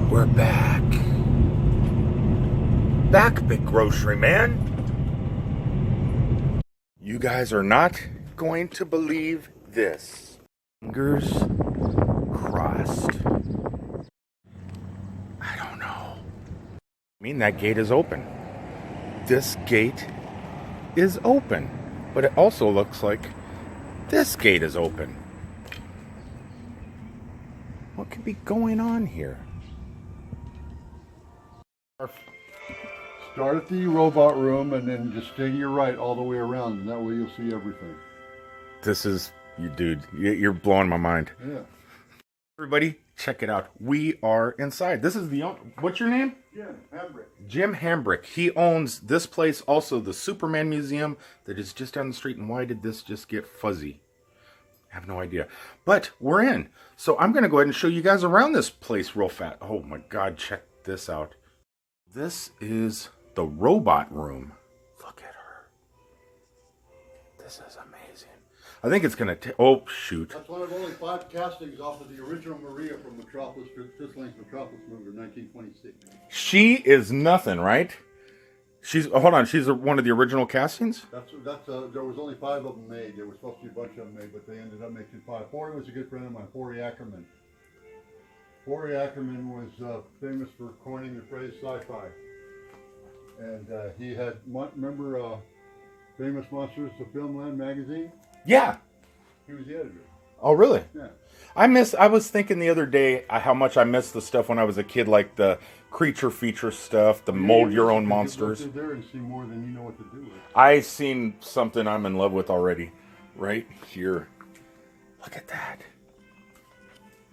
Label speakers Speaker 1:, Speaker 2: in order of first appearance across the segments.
Speaker 1: We're back. Back, big grocery man. You guys are not going to believe this. Fingers crossed. I don't know. I mean, that gate is open. This gate is open. But it also looks like this gate is open. What could be going on here?
Speaker 2: Start at the robot room and then just stay to your right all the way around, and that way you'll see everything.
Speaker 1: This is, you dude, you're blowing my mind.
Speaker 2: Yeah.
Speaker 1: Everybody, check it out. We are inside. This is the, what's your name?
Speaker 2: Jim Hambrick.
Speaker 1: Jim Hambrick. He owns this place, also the Superman Museum that is just down the street. And why did this just get fuzzy? I have no idea. But we're in. So I'm going to go ahead and show you guys around this place real fast. Oh my God, check this out. This is the robot room. Look at her. This is amazing. I think it's going to oh, shoot.
Speaker 2: That's one of only 5 castings off of the original Maria from Metropolis, Chris Lane's Metropolis movie in 1926.
Speaker 1: She is nothing, right? She's, hold on, she's one of the original castings?
Speaker 2: There was only 5 of them made. There was supposed to be a bunch of them made, but they ended up making 5. Forey was a good friend of mine, Forey Ackerman. Forey Ackerman was famous for coining the phrase sci-fi. And he had, remember Famous Monsters of Filmland magazine?
Speaker 1: Yeah.
Speaker 2: He was the editor.
Speaker 1: Oh, really?
Speaker 2: Yeah.
Speaker 1: I was thinking the other day how much I missed the stuff when I was a kid, like the creature feature stuff, the mold your own monsters.
Speaker 2: You there and see more than you know what to do with.
Speaker 1: I seen something I'm in love with already, right here. Look at that.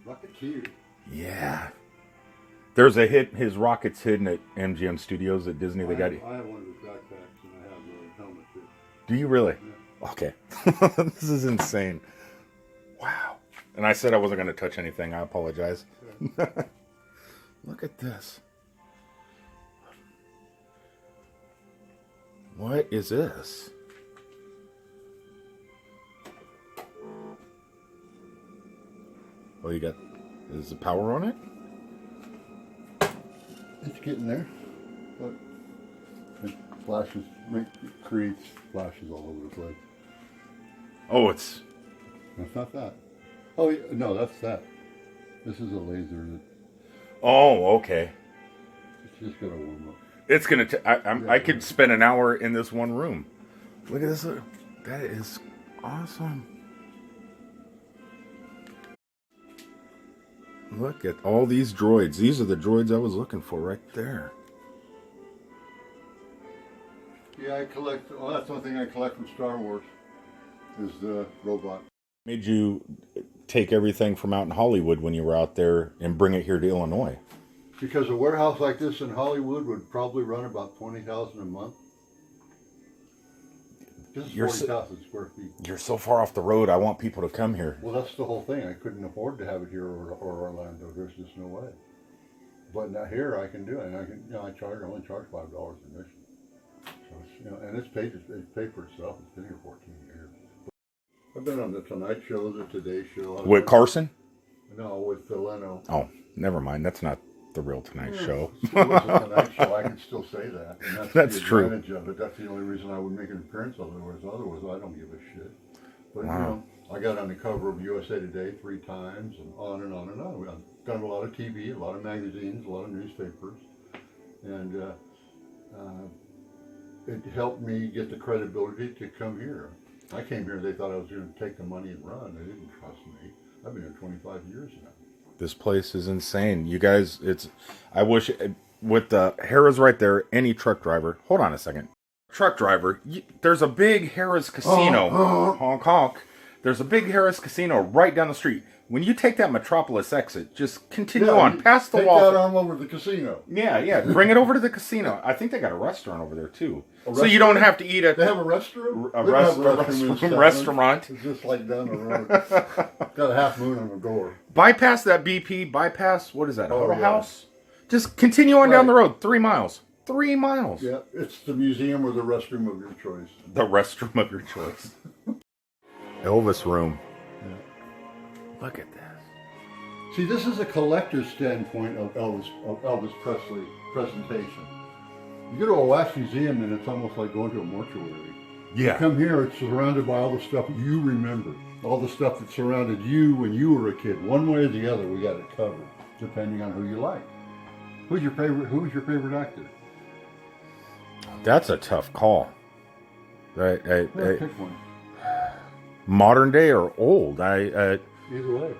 Speaker 2: Rocketeer.
Speaker 1: Yeah. There's a hit. His rocket's hidden at MGM Studios at Disney. They got it.
Speaker 2: I have one of his backpacks and I have the helmet too.
Speaker 1: Do you really?
Speaker 2: Yeah.
Speaker 1: Okay. This is insane. Wow. And I said I wasn't going to touch anything. I apologize.
Speaker 2: Okay.
Speaker 1: Look at this. What is this? Oh, you got... Is the power on it?
Speaker 2: It's getting there. But it flashes, creates flashes all over the place.
Speaker 1: Oh, it's...
Speaker 2: That's not that. Oh, no, that's that. This is a laser that...
Speaker 1: Oh, okay.
Speaker 2: It's just got to warm up.
Speaker 1: It's going to... I could spend an hour in this one room. Look at this. That is awesome. Look at all these droids. These are the droids I was looking for right there.
Speaker 2: Yeah, I collect... Well, that's one thing I collect from Star Wars. Is the robot.
Speaker 1: Made you take everything from out in Hollywood when you were out there and bring it here to Illinois?
Speaker 2: Because a warehouse like this in Hollywood would probably run about $20,000 a month. This is 40,000 square feet.
Speaker 1: You're so far off the road, I want people to come here.
Speaker 2: Well, that's the whole thing. I couldn't afford to have it here or Orlando. There's just no way. But now here I can do it. And I can, I only charge $5 admission. So it's, and it's paid for itself. It's been here 14 years. I've been on the Tonight Show, the Today Show.
Speaker 1: With Carson?
Speaker 2: No, with Leno.
Speaker 1: Oh, never mind. That's not the real Tonight Show.
Speaker 2: It was a Tonight Show. I can still say that. And
Speaker 1: that's
Speaker 2: the
Speaker 1: true.
Speaker 2: Advantage of it. That's the only reason I would make an appearance. Otherwise, I don't give a shit. But
Speaker 1: wow.
Speaker 2: I got on the cover of USA Today 3 times, and on and on and on. I've done a lot of TV, a lot of magazines, a lot of newspapers, and it helped me get the credibility to come here. I came here, they thought I was going to take the money and run. They didn't trust me. I've been here 25 years now.
Speaker 1: This place is insane. You guys, I wish, with the Harrah's right there, any truck driver, hold on a second. Truck driver, there's a big Harrah's casino, honk honk. There's a big Harrah's casino right down the street. When you take that Metropolis exit, just continue on past the wall.
Speaker 2: Take that arm over to the casino.
Speaker 1: Yeah, bring it over to the casino. I think they got a restaurant over there too. So you don't have to eat at...
Speaker 2: They have a restroom?
Speaker 1: A restaurant.
Speaker 2: It's just like down the road. Got a half moon on the door.
Speaker 1: Bypass that BP, bypass, what is that, Huddle House? Just continue on down the road, 3 miles. 3 miles.
Speaker 2: Yeah, it's the museum or the restroom of your choice.
Speaker 1: The restroom of your choice. Elvis room.
Speaker 2: Yeah.
Speaker 1: Look at this.
Speaker 2: See, this is a collector's standpoint of Elvis Presley presentation. You go to a wax museum and it's almost like going to a mortuary.
Speaker 1: Yeah.
Speaker 2: You come here, it's surrounded by all the stuff you remember. All the stuff that surrounded you when you were a kid. One way or the other, we got it covered, depending on who you like. Who's your favorite actor?
Speaker 1: That's a tough call.
Speaker 2: Pick one.
Speaker 1: Modern day or old?
Speaker 2: Either way.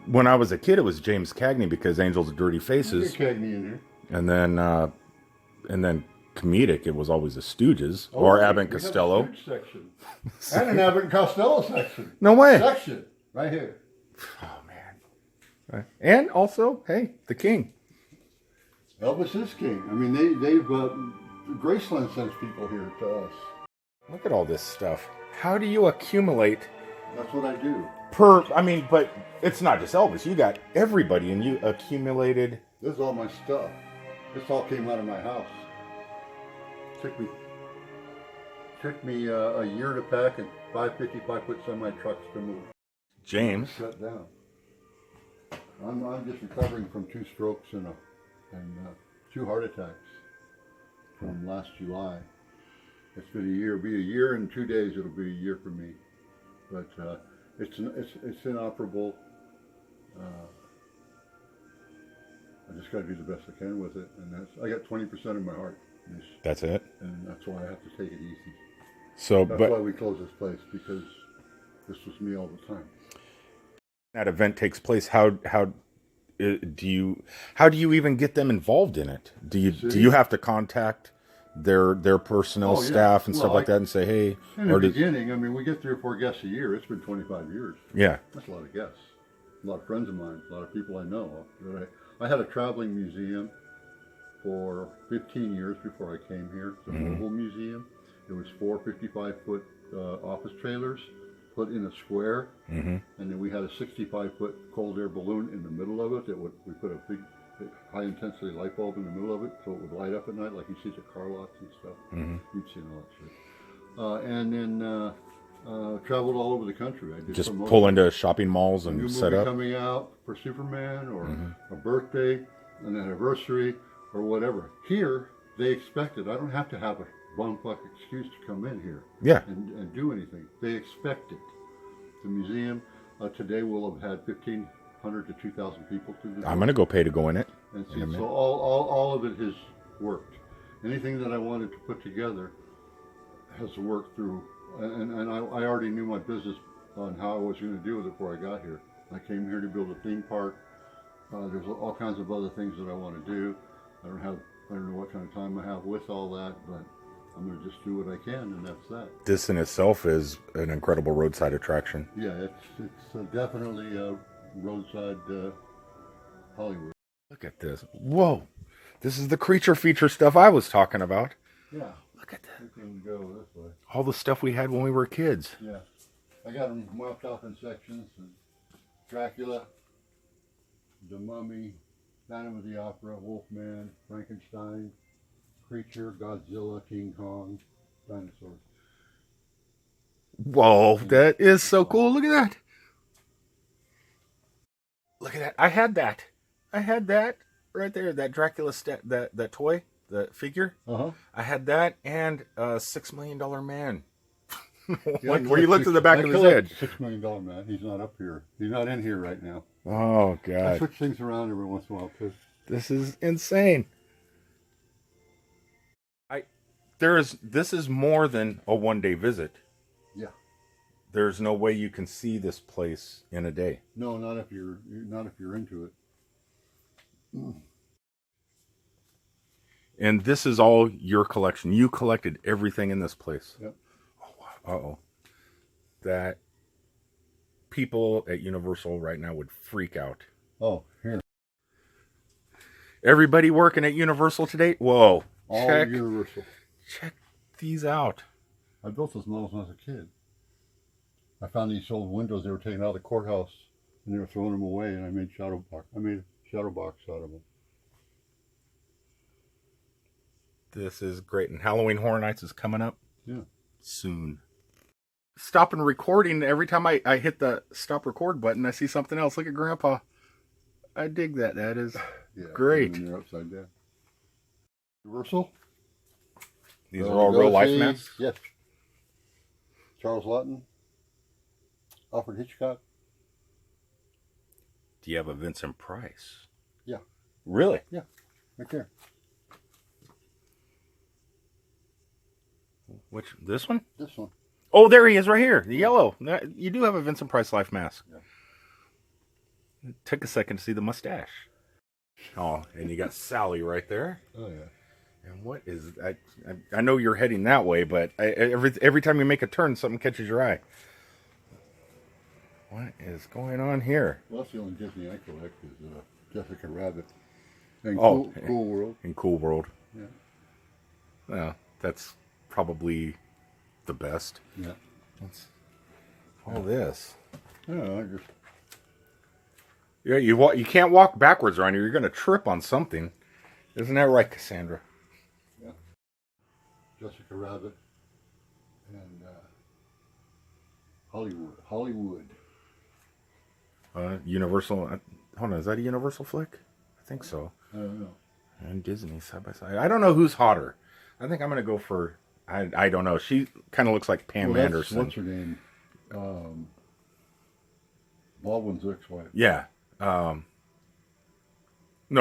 Speaker 1: When I was a kid, it was James Cagney because Angels Dirty Faces.
Speaker 2: Get Cagney in here.
Speaker 1: And then comedic, it was always the Stooges or Abbott and Costello.
Speaker 2: Section. And an Abbott and Costello section.
Speaker 1: No way.
Speaker 2: Section right here.
Speaker 1: Oh man. And also, hey, the King.
Speaker 2: Elvis is king. I mean, they've Graceland sends people here to us.
Speaker 1: Look at all this stuff. How do you accumulate?
Speaker 2: That's what I do.
Speaker 1: But it's not just Elvis. You got everybody, and you accumulated.
Speaker 2: This is all my stuff. This all came out of my house. Took me a year to pack and 555-foot semi trucks to move.
Speaker 1: James.
Speaker 2: Shut down. I'm just recovering from 2 strokes and 2 heart attacks from last July. It's been a year. It'll be a year and 2 days. It'll be a year for me. But it's inoperable. I just got to do the best I can with it, and I got 20% of my heart.
Speaker 1: That's it.
Speaker 2: And that's why I have to take it easy.
Speaker 1: So,
Speaker 2: that's why we close this place, because this was me all the time.
Speaker 1: That event takes place. How do you even get them involved in it? Do you have to contact their personnel staff and stuff like that and say, hey?
Speaker 2: In the beginning, I mean, we get 3 or 4 guests a year. It's been 25 years.
Speaker 1: Yeah,
Speaker 2: that's a lot of guests. A lot of friends of mine, a lot of people I know. I had a traveling museum for 15 years before I came here. It's a mobile museum. It was 4 55-foot office trailers put in a square, and then we had a 65-foot cold air balloon in the middle of it. We put a big high intensity light bulb in the middle of it so it would light up at night, like you see the car lots and stuff. You've seen all that shit. And then traveled all over the country. I did
Speaker 1: just pull into shopping malls and
Speaker 2: a new
Speaker 1: set
Speaker 2: movie
Speaker 1: up.
Speaker 2: Coming out for Superman or a birthday, an anniversary, or whatever. Here, they expect it. I don't have to have a bumfuck excuse to come in here and do anything. They expect it. The museum today will have had 1,500 to 2,000 people through the door.
Speaker 1: I'm going to go pay to go in it.
Speaker 2: And see, so all of it has worked. Anything that I wanted to put together has worked through. And I already knew my business on how I was going to deal with it before I got here. I came here to build a theme park. There's all kinds of other things that I want to do. I don't know what kind of time I have with all that, but I'm going to just do what I can, and that's that.
Speaker 1: This in itself is an incredible roadside attraction.
Speaker 2: Yeah, it's definitely a roadside Hollywood.
Speaker 1: Look at this. Whoa. This is the creature feature stuff I was talking about.
Speaker 2: Yeah.
Speaker 1: Look at that.
Speaker 2: We can go this way.
Speaker 1: All the stuff we had when we were kids.
Speaker 2: Yeah. I got them marked off in sections. And Dracula, The Mummy, Phantom of the Opera, Wolfman, Frankenstein, Creature, Godzilla, King Kong, dinosaurs.
Speaker 1: Whoa, that is so cool. Look at that. Look at that. I had that right there. That Dracula, that toy, the figure. I had that and a $6 Million Man. Where you look to the back of his head.
Speaker 2: $6 Million Man. He's not up here. He's not in here right now.
Speaker 1: Oh, God.
Speaker 2: I switch things around every once in a while, too.
Speaker 1: This is insane. This is more than a one-day visit.
Speaker 2: Yeah.
Speaker 1: There's no way you can see this place in a day.
Speaker 2: No, not if you're into it.
Speaker 1: And this is all your collection. You collected everything in this place.
Speaker 2: Yep.
Speaker 1: Oh, wow. Uh-oh. That people at Universal right now would freak out.
Speaker 2: Oh, here.
Speaker 1: Everybody working at Universal today? Whoa.
Speaker 2: All Universal.
Speaker 1: Check these out.
Speaker 2: I built those models when I was a kid. I found these old windows they were taking out of the courthouse, and they were throwing them away, and I made a shadow box out of them.
Speaker 1: This is great. And Halloween Horror Nights is coming up
Speaker 2: soon.
Speaker 1: stopping recording. Every time I hit the stop record button, I see something else. Look at Grandpa. I dig that. That is great.
Speaker 2: And they're upside down. Universal.
Speaker 1: These are all real life masks?
Speaker 2: Yes. Charles Lawton. Alfred Hitchcock.
Speaker 1: Do you have a Vincent Price?
Speaker 2: Yeah.
Speaker 1: Really?
Speaker 2: Yeah. Right there.
Speaker 1: Which, this one?
Speaker 2: This one.
Speaker 1: Oh, there he is right here. The yellow. You do have a Vincent Price life mask.
Speaker 2: Yeah.
Speaker 1: It took a second to see the mustache. Oh, and you got Sally right there.
Speaker 2: Oh, yeah.
Speaker 1: And what is... I know you're heading that way, but every time you make a turn, something catches your eye. What is going on here?
Speaker 2: Well, that's the only Disney I collect is Jessica Rabbit. And Cool World.
Speaker 1: In Cool World.
Speaker 2: Yeah.
Speaker 1: Well, that's probably the best.
Speaker 2: Yeah.
Speaker 1: What's all this?
Speaker 2: Yeah, I just...
Speaker 1: Yeah, you can't walk backwards around here. You're going to trip on something. Isn't that right, Cassandra?
Speaker 2: Yeah. Jessica Rabbit and Hollywood.
Speaker 1: Universal. Hold on, is that a Universal flick? I think so.
Speaker 2: I don't know.
Speaker 1: And Disney side by side. I don't know who's hotter. I think I'm going to go for... I don't know. She kind of looks like Pam Anderson.
Speaker 2: What's her name? Baldwin's ex-wife.
Speaker 1: Yeah. No,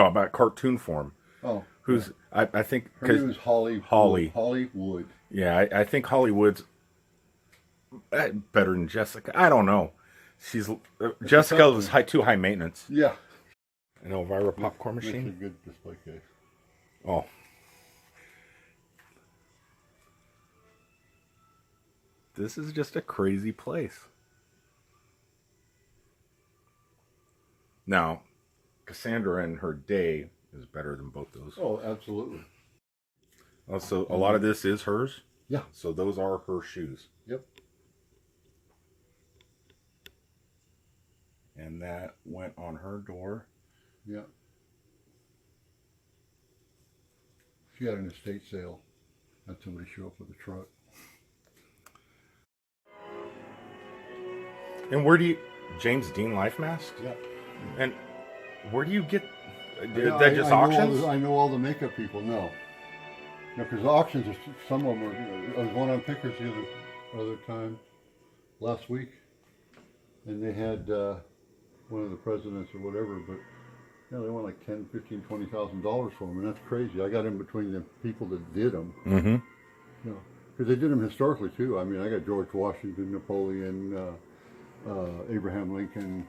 Speaker 1: about cartoon form.
Speaker 2: Oh.
Speaker 1: Who's... Yeah. I think...
Speaker 2: Her name is Holly. Hollywood.
Speaker 1: Yeah, I think Hollywood's better than Jessica. I don't know. Jessica is too high maintenance.
Speaker 2: Yeah.
Speaker 1: An Elvira popcorn machine.
Speaker 2: That's a good display case.
Speaker 1: Oh. This is just a crazy place. Now, Cassandra in her day is better than both those.
Speaker 2: Oh, absolutely.
Speaker 1: Also, a lot of this is hers.
Speaker 2: Yeah.
Speaker 1: So those are her shoes.
Speaker 2: Yep.
Speaker 1: And that went on her door.
Speaker 2: Yeah. She had an estate sale. Had somebody show up with a truck.
Speaker 1: And where do you... James Dean life mask?
Speaker 2: Yeah.
Speaker 1: And where do you get...
Speaker 2: That
Speaker 1: just auctions?
Speaker 2: I know all the makeup people. No. No, because auctions, some of them are... I was going on Pickers the other time, last week, and they had one of the presidents or whatever, but you know, they want like $10,000, $15,000, $20,000 for them, and that's crazy. I got in between the people that did them.
Speaker 1: Mm-hmm.
Speaker 2: You know, because they did them historically too. I mean, I got George Washington, Napoleon, Abraham Lincoln,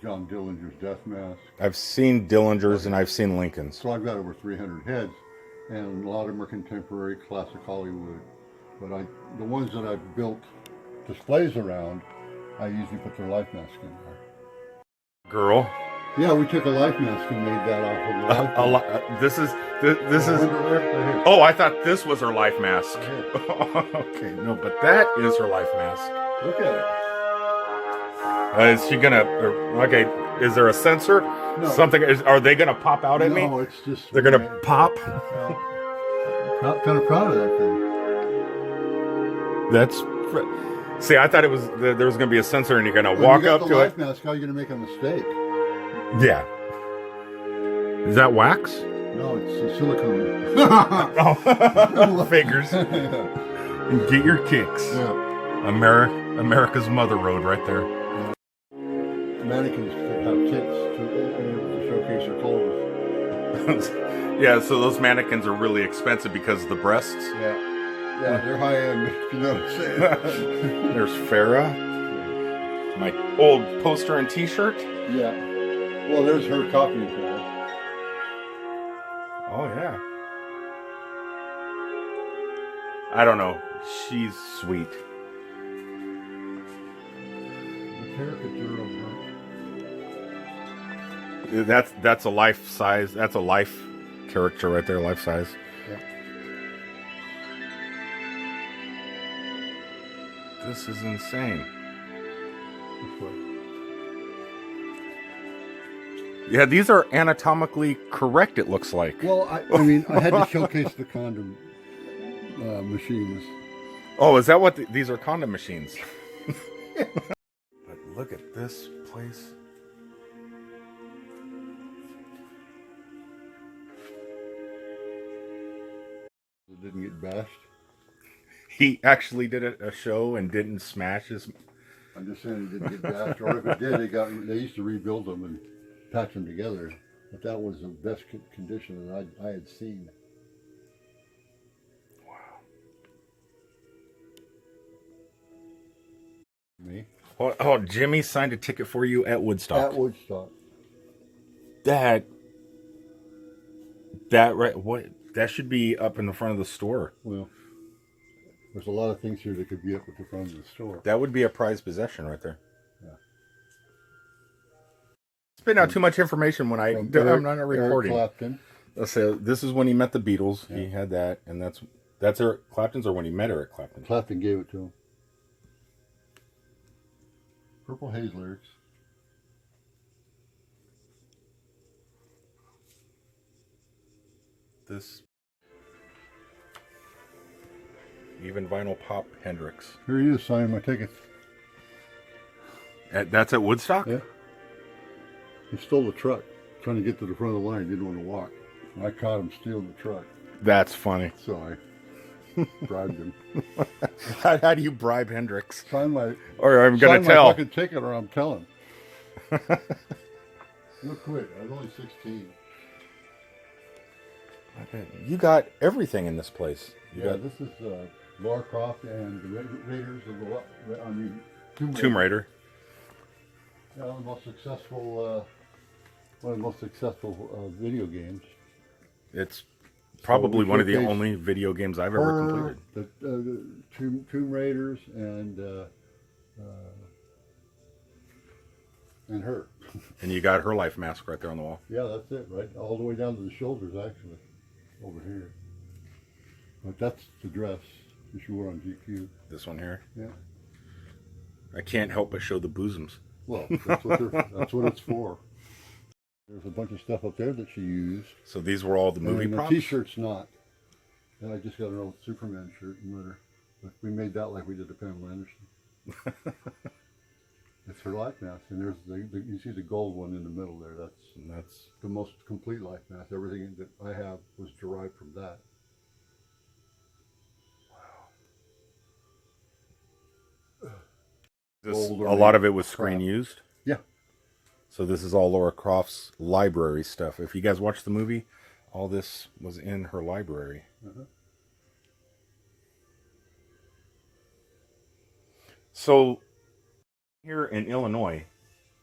Speaker 2: John Dillinger's death mask.
Speaker 1: I've seen Dillinger's and I've seen Lincoln's.
Speaker 2: So I've got over 300 heads, and a lot of them are contemporary, classic Hollywood. But the ones that I've built displays around, I usually put their life mask in there.
Speaker 1: Girl.
Speaker 2: Yeah, we took a life mask and made that off of the life mask.
Speaker 1: This is. Oh, I thought this was her life mask. Okay, no, but that is her life mask.
Speaker 2: Look at it.
Speaker 1: Is she gonna? Okay, is there a sensor?
Speaker 2: No.
Speaker 1: Something? Are they gonna pop out at me?
Speaker 2: No, it's just.
Speaker 1: They're gonna pop.
Speaker 2: Kind of proud of that thing.
Speaker 1: That's. See, I thought there was gonna be a sensor, and you're gonna walk up to it.
Speaker 2: Life mask, how are you gonna make a mistake?
Speaker 1: Yeah. Is that wax?
Speaker 2: No, it's silicone.
Speaker 1: Oh, figures.
Speaker 2: Yeah.
Speaker 1: Get your kicks.
Speaker 2: Yeah.
Speaker 1: America's Mother Road right there.
Speaker 2: Mannequins have tits to showcase their clothes.
Speaker 1: Yeah, so those mannequins are really expensive because of the breasts.
Speaker 2: Yeah. Yeah, they're high end, if you know what I'm saying.
Speaker 1: There's Farrah. My old poster and t-shirt.
Speaker 2: Yeah. Well, there's her copy of that.
Speaker 1: Oh, yeah. I don't know. She's sweet.
Speaker 2: The caricature of her.
Speaker 1: That's a life size. That's a life character right there, life size.
Speaker 2: Yeah.
Speaker 1: This is insane.
Speaker 2: This way.
Speaker 1: Yeah, these are anatomically correct, it looks like.
Speaker 2: Well, I mean, I had to showcase the condom machines.
Speaker 1: Oh, is that what these are? Condom machines. But look at this place.
Speaker 2: It didn't get bashed.
Speaker 1: He actually did a show and didn't smash his.
Speaker 2: I'm just saying it didn't get bashed, or if it did, they used to rebuild them and patch them together. But that was the best condition that I had seen.
Speaker 1: Wow.
Speaker 2: Me?
Speaker 1: Oh, Jimmy signed a ticket for you at Woodstock.
Speaker 2: At Woodstock.
Speaker 1: That right? What? That should be up in the front of the store.
Speaker 2: Well, there's a lot of things here that could be up at the front of the store.
Speaker 1: That would be a prized possession right there.
Speaker 2: Yeah.
Speaker 1: Spit out too much information when I'm not recording.
Speaker 2: Eric Clapton.
Speaker 1: Let's say this is when he met the Beatles.
Speaker 2: Yeah.
Speaker 1: He had that, and that's Eric Clapton's, or when he met Eric Clapton.
Speaker 2: Clapton gave it to him. Purple Haze lyrics.
Speaker 1: This even vinyl pop Hendrix.
Speaker 2: Here he is signing my tickets.
Speaker 1: That's at Woodstock?
Speaker 2: Yeah. He stole the truck, trying to get to the front of the line. He didn't want to walk. I caught him stealing the truck.
Speaker 1: That's funny.
Speaker 2: So I bribed him.
Speaker 1: How do you bribe Hendrix?
Speaker 2: Sign my,
Speaker 1: Or I'm going to
Speaker 2: my
Speaker 1: tell.
Speaker 2: fucking ticket or I'm telling. Real quick, I was only 16.
Speaker 1: You got everything in this place.
Speaker 2: This is Lara Croft and the Raiders of the
Speaker 1: Tomb Raider.
Speaker 2: Yeah, one of the most successful video games.
Speaker 1: It's probably
Speaker 2: So
Speaker 1: one of the
Speaker 2: showcase
Speaker 1: only video games I've ever completed.
Speaker 2: The Tomb Raiders and her.
Speaker 1: And you got her life mask right there on the wall.
Speaker 2: Yeah, that's it, right? All the way down to the shoulders, actually, over here. But that's the dress that she wore on GQ.
Speaker 1: This one here.
Speaker 2: Yeah.
Speaker 1: I can't help but show the bosoms.
Speaker 2: Well, that's what it's for. There's a bunch of stuff up there that she used.
Speaker 1: So these were all the movie
Speaker 2: and
Speaker 1: props?
Speaker 2: the T-shirt's not. And I just got an old Superman shirt and let her. But we made that like we did the Pamela Anderson. It's her life mask, and there's you see the gold one in the middle there. That's the most complete life mask. Everything that I have was derived from that.
Speaker 1: A lot of it was screen used?
Speaker 2: Yeah.
Speaker 1: So this is all Lara Croft's library stuff. If you guys watch the movie, all this was in her library.
Speaker 2: Uh-huh.
Speaker 1: So here in Illinois,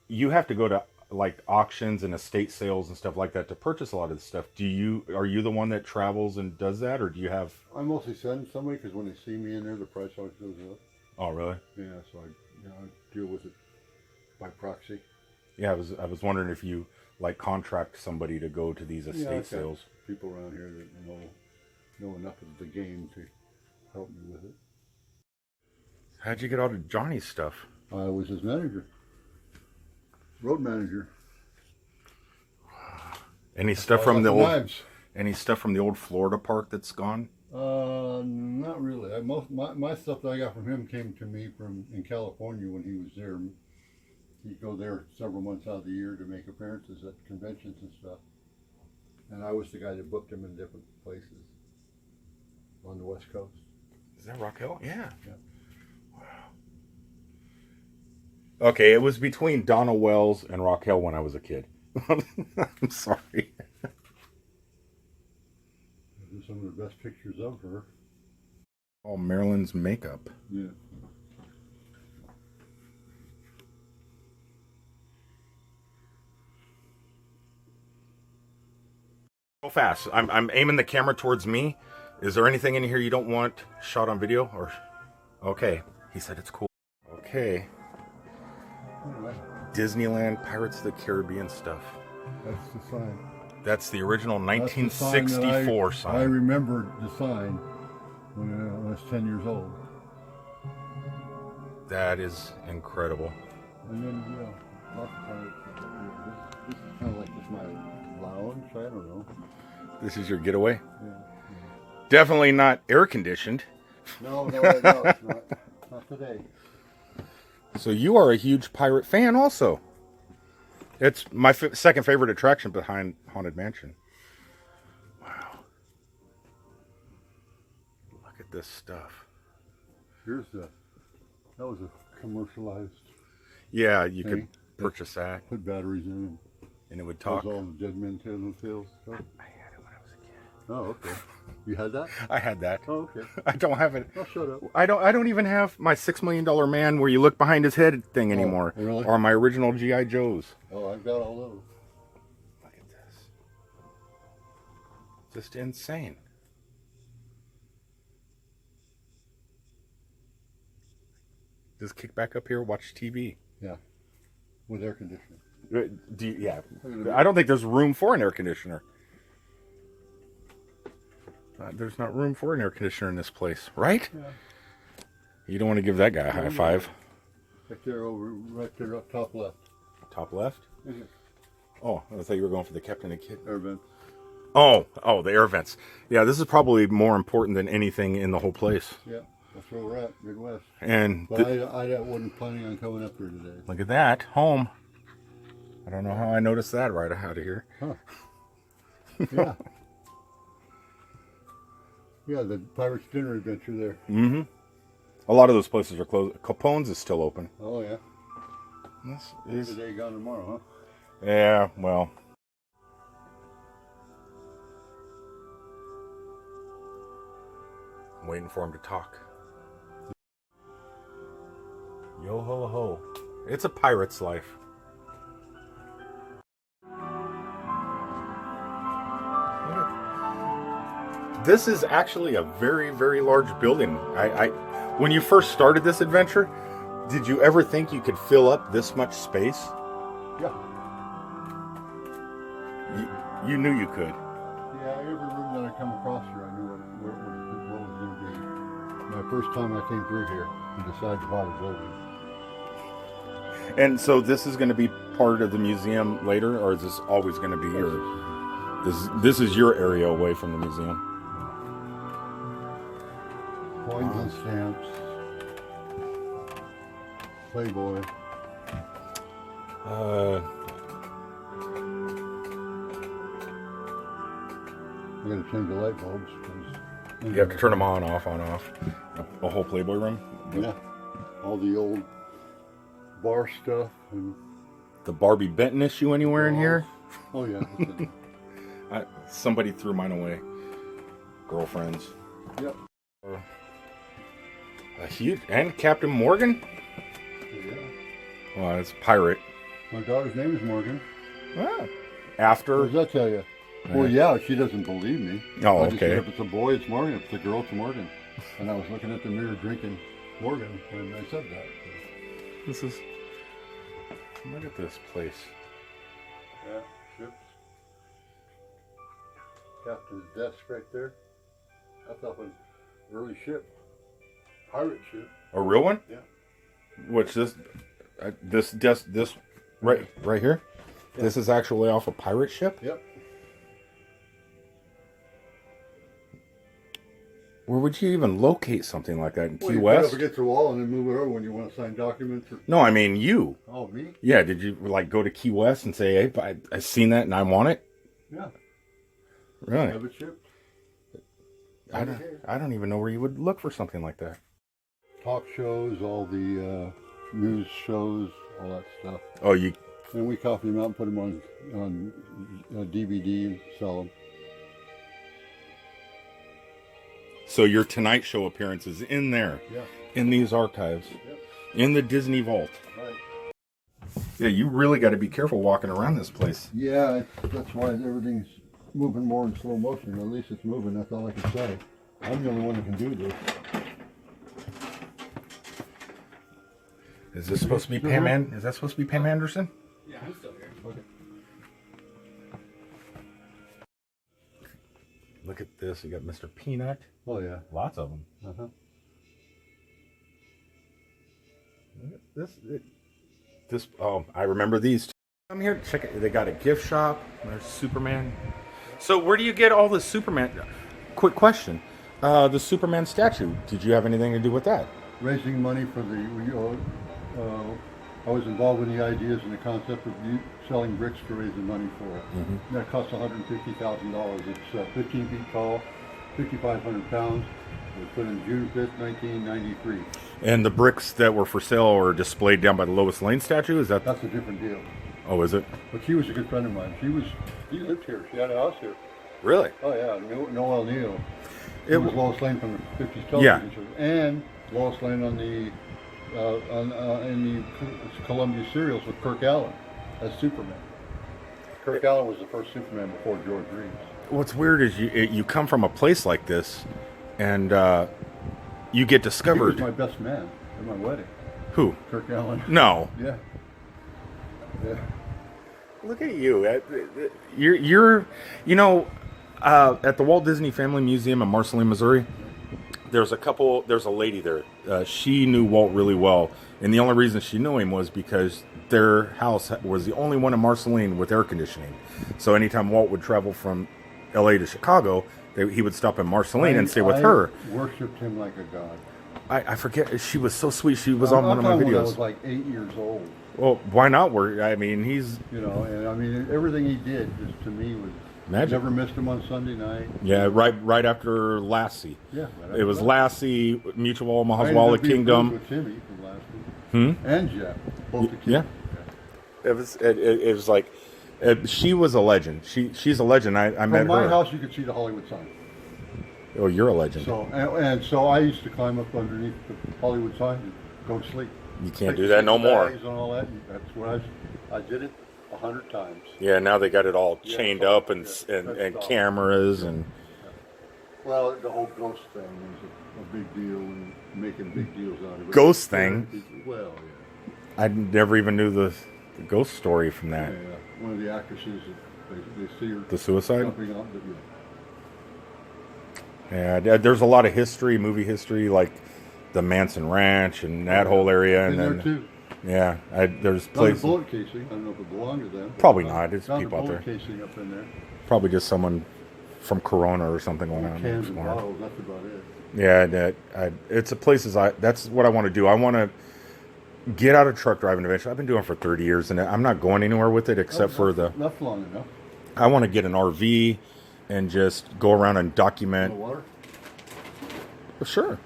Speaker 1: you have to go to like auctions and estate sales and stuff like that to purchase a lot of this stuff. Are you the one that travels and does that, or do you have?
Speaker 2: I mostly send somebody because when they see me in there, the price always goes up.
Speaker 1: Oh, really?
Speaker 2: Yeah, so I deal with it by proxy.
Speaker 1: Yeah, I was wondering if you like contract somebody to go to these estate sales.
Speaker 2: People around here that know enough of the game to help me with it.
Speaker 1: How'd you get all of Johnny's stuff?
Speaker 2: I was his manager, road manager.
Speaker 1: Any stuff from the old? Any stuff from the old Florida park that's gone?
Speaker 2: Not really. My stuff that I got from him came to me in California when he was there. He'd go there several months out of the year to make appearances at conventions and stuff. And I was the guy that booked him in different places on the West Coast.
Speaker 1: Is that Raquel? Yeah.
Speaker 2: Yeah.
Speaker 1: Okay, it was between Donna Wells and Raquel when I was a kid. I'm sorry.
Speaker 2: These are some of the best pictures of her.
Speaker 1: Oh, Marilyn's makeup.
Speaker 2: Yeah.
Speaker 1: Go fast. I'm aiming the camera towards me. Is there anything in here you don't want shot on video? Or okay, he said it's cool. Okay.
Speaker 2: Anyway,
Speaker 1: Disneyland Pirates of the Caribbean stuff.
Speaker 2: that's the sign.
Speaker 1: That's the original
Speaker 2: That's the sign that
Speaker 1: 1964 sign.
Speaker 2: I remembered the sign when I was 10 years old.
Speaker 1: That is incredible.
Speaker 2: And then, lots of times, this is kind of like just my lounge. I don't know.
Speaker 1: This is your getaway?
Speaker 2: Yeah.
Speaker 1: Definitely not air conditioned.
Speaker 2: No, it's not. Not today.
Speaker 1: So you are a huge pirate fan also. It's my second favorite attraction behind Haunted Mansion. Wow. Look at this stuff.
Speaker 2: That was a commercialized.
Speaker 1: Yeah, you
Speaker 2: thing.
Speaker 1: could purchase that.
Speaker 2: Put batteries in
Speaker 1: And it would
Speaker 2: it.
Speaker 1: talk.
Speaker 2: Was all the Dead Men Tales stuff.
Speaker 1: I had it when I was a kid.
Speaker 2: Oh, okay. You had that?
Speaker 1: I had that.
Speaker 2: Oh, okay.
Speaker 1: I don't have it.
Speaker 2: Oh, shut up.
Speaker 1: I don't even have my $6 million man where you look behind his head thing anymore.
Speaker 2: Oh, really?
Speaker 1: Or my original G.I. Joes.
Speaker 2: Oh, I've got all those.
Speaker 1: Look at this. Just insane. Just kick back up here, watch TV.
Speaker 2: Yeah. With air conditioning.
Speaker 1: Yeah. I don't think there's room for an air conditioner. There's not room for an air conditioner in this place, right?
Speaker 2: Yeah.
Speaker 1: You don't want to give that guy a high five.
Speaker 2: Right there up top left.
Speaker 1: Top left?
Speaker 2: Mm-hmm.
Speaker 1: Oh, I thought you were going for the Captain and Kid.
Speaker 2: Air vent.
Speaker 1: Oh, the air vents. Yeah, this is probably more important than anything in the whole place.
Speaker 2: Yeah, that's where we're at, Midwest.
Speaker 1: And
Speaker 2: But I wasn't planning on coming up here today.
Speaker 1: look at that, home. I don't know how I noticed that right out of here.
Speaker 2: Huh. Yeah. Yeah, the Pirates Dinner Adventure there.
Speaker 1: Mm-hmm. A lot of those places are closed. Capone's is still open.
Speaker 2: Oh, yeah.
Speaker 1: This is...
Speaker 2: Today gone tomorrow,
Speaker 1: Yeah, well. I'm waiting for him to talk. Yo ho ho. It's a pirate's life. This is actually a very, very large building. When you first started this adventure, did you ever think you could fill up this much space?
Speaker 2: huh? Yeah.
Speaker 1: You knew you could.
Speaker 2: Yeah, every room that I come across here, I knew what was going to be. My first time I came through here and decided to buy the building.
Speaker 1: And so this is going to be part of the museum later, or is this always going to be your... This is your area away from the museum?
Speaker 2: Coins and stamps. Playboy. I gotta change the light bulbs.
Speaker 1: You have to turn them on, off, on, off. A whole Playboy room?
Speaker 2: Yeah. All the old bar stuff and
Speaker 1: The Barbie Benton issue anywhere in here?
Speaker 2: oh yeah.
Speaker 1: Somebody threw mine away. Girlfriends.
Speaker 2: Yep.
Speaker 1: A huge... And Captain Morgan?
Speaker 2: Yeah.
Speaker 1: Well, it's pirate.
Speaker 2: My daughter's name is Morgan.
Speaker 1: Ah. After...
Speaker 2: What does that tell you? Well, yeah, she doesn't believe me.
Speaker 1: Oh,
Speaker 2: I just said,
Speaker 1: okay.
Speaker 2: if it's a boy, it's Morgan. If it's a girl, it's Morgan. And I was looking at the mirror drinking Morgan when I said that.
Speaker 1: This is... Look at this place.
Speaker 2: Yeah, ships. Captain's desk right there. That's up an early ship. Pirate ship.
Speaker 1: A real one?
Speaker 2: Yeah.
Speaker 1: Which this right here? Yeah. This is actually off a pirate ship?
Speaker 2: Yep.
Speaker 1: Where would you even locate something like that in Key
Speaker 2: You put it
Speaker 1: West?
Speaker 2: up against the wall and then move it over when you want to sign documents. Or...
Speaker 1: No, I mean you.
Speaker 2: Oh, me?
Speaker 1: Yeah, did you like go to Key West and say, "Hey, I've seen that and I want it"?
Speaker 2: Yeah.
Speaker 1: Really?
Speaker 2: Private ship.
Speaker 1: I don't even know where you would look for something like that.
Speaker 2: Talk shows, all the news shows, all that stuff.
Speaker 1: Oh, you...
Speaker 2: And we copy them out and put them on DVD and sell them.
Speaker 1: So your Tonight Show appearance is in there,
Speaker 2: Yeah.
Speaker 1: in these archives,
Speaker 2: Yep.
Speaker 1: in the Disney Vault.
Speaker 2: Right.
Speaker 1: Yeah, you really got to be careful walking around this place.
Speaker 2: Yeah, that's why everything's moving more in slow motion. At least it's moving, that's all I can say. I'm the only one that can do this.
Speaker 1: Is this supposed to be Pam Is that supposed to be Pam Anderson?
Speaker 3: Yeah, I'm still here.
Speaker 2: Okay.
Speaker 1: Look at this. You got Mr. Peanut.
Speaker 2: Oh, yeah.
Speaker 1: Lots of them.
Speaker 2: Uh-huh.
Speaker 1: Look at this. Oh, I remember these. Come here, check it. They got a gift shop. There's Superman. So where do you get all this Superman? Quick question. The Superman statue. Did you have anything to do with that?
Speaker 2: Raising money for I was involved in the ideas and the concept of selling bricks to raise the money for it. That cost $150,000. It's 15 feet tall, 5,500 pounds. It was put in June 5th, 1993.
Speaker 1: And the bricks that were for sale or displayed down by the Lois Lane statue, is that?
Speaker 2: That's a different deal.
Speaker 1: Oh, is it?
Speaker 2: But she was a good friend of mine. She lived here. She had a house here.
Speaker 1: Really?
Speaker 2: Oh yeah, Noel Neal. It was Lois Lane from the 50s television show, and Lois Lane on the in the Columbia serials with Kirk Allen as Superman. Kirk Allen was the first Superman before George Reeves.
Speaker 1: What's weird is you come from a place like this, and you get discovered.
Speaker 2: He was my best man at my wedding.
Speaker 1: Who?
Speaker 2: Kirk Allen.
Speaker 1: No.
Speaker 2: Yeah. Yeah.
Speaker 1: Look at you. You're at the Walt Disney Family Museum in Marceline, Missouri. There's a lady there. She knew Walt really well, and the only reason she knew him was because their house was the only one in Marceline with air conditioning. So anytime Walt would travel from L.A. to Chicago, he would stop in Marceline and stay with her.
Speaker 2: I worshipped him like a god.
Speaker 1: I forget. She was so sweet. She was on one of my videos.
Speaker 2: I was like 8 years old.
Speaker 1: Well, why not? I mean, he's...
Speaker 2: and I mean, everything he did, just to me, was...
Speaker 1: Magic.
Speaker 2: Never missed him on Sunday night.
Speaker 1: Yeah, right after Lassie.
Speaker 2: Yeah.
Speaker 1: It was Lassie, Mutual Omaha's Wall of Kingdom.
Speaker 2: With Timmy from Lassie. And Jeff. Both the kids.
Speaker 1: Yeah. It was like... she was a legend. She's a legend. I met her.
Speaker 2: From my house, you could see the Hollywood sign.
Speaker 1: Oh, you're a legend.
Speaker 2: So so I used to climb up underneath the Hollywood sign and go to sleep.
Speaker 1: You can't do that no more.
Speaker 2: And all that. And that's what I did it 100 times.
Speaker 1: Yeah, now they got it all chained up and cameras and.
Speaker 2: Well, the whole ghost thing is a big deal and making big deals out of it.
Speaker 1: Ghost thing.
Speaker 2: Well, yeah.
Speaker 1: I never even knew the ghost story from that.
Speaker 2: Yeah, one of the actresses, they see her.
Speaker 1: The suicide.
Speaker 2: Jumping out,
Speaker 1: Yeah, there's a lot of history, movie history, like the Manson Ranch and that whole area, and then
Speaker 2: there too.
Speaker 1: Yeah, there's
Speaker 2: Found a
Speaker 1: places.
Speaker 2: bullet casing. I don't know if it belonged to them.
Speaker 1: Probably not. It's
Speaker 2: Found
Speaker 1: people
Speaker 2: a
Speaker 1: out
Speaker 2: bullet
Speaker 1: there.
Speaker 2: casing up in there.
Speaker 1: Probably just someone from Corona or something went on.
Speaker 2: Cans and bottles. That's about it.
Speaker 1: Yeah, it's a places. That's what I want to do. I want to get out of truck driving eventually. I've been doing it for 30 years, and I'm not going anywhere with it except for the.
Speaker 2: Not long enough.
Speaker 1: I want to get an RV and just go around and document.
Speaker 2: No water?
Speaker 1: Sure.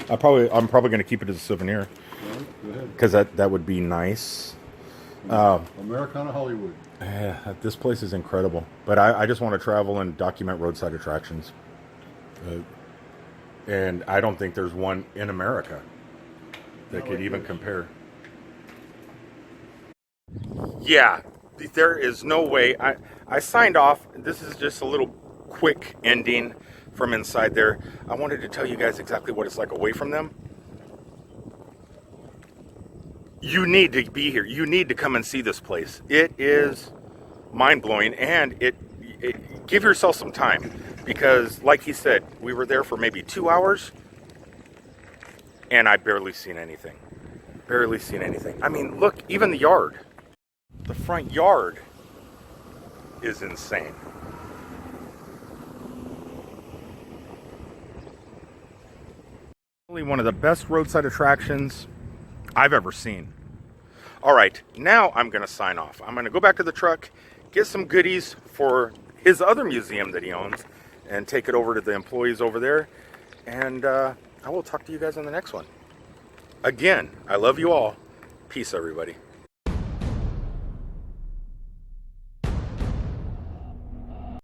Speaker 1: I'm probably going to keep it as a souvenir.
Speaker 2: Go ahead.
Speaker 1: Because that would be nice.
Speaker 2: Americana Hollywood.
Speaker 1: Yeah, this place is incredible. But I just want to travel and document roadside attractions. And I don't think there's one in America that could even compare. Yeah, there is no way. I signed off. This is just a little quick ending from inside there. I wanted to tell you guys exactly what it's like away from them. You need to be here. You need to come and see this place. It is mind-blowing, and it give yourself some time, because like he said, we were there for maybe 2 hours, and I barely seen anything. Barely seen anything. I mean, look, even the yard. The front yard is insane. One of the best roadside attractions I've ever seen. All right, now I'm going to sign off. I'm going to go back to the truck, get some goodies for his other museum that he owns, and take it over to the employees over there. And I will talk to you guys on the next one. Again, I love you all. Peace, everybody.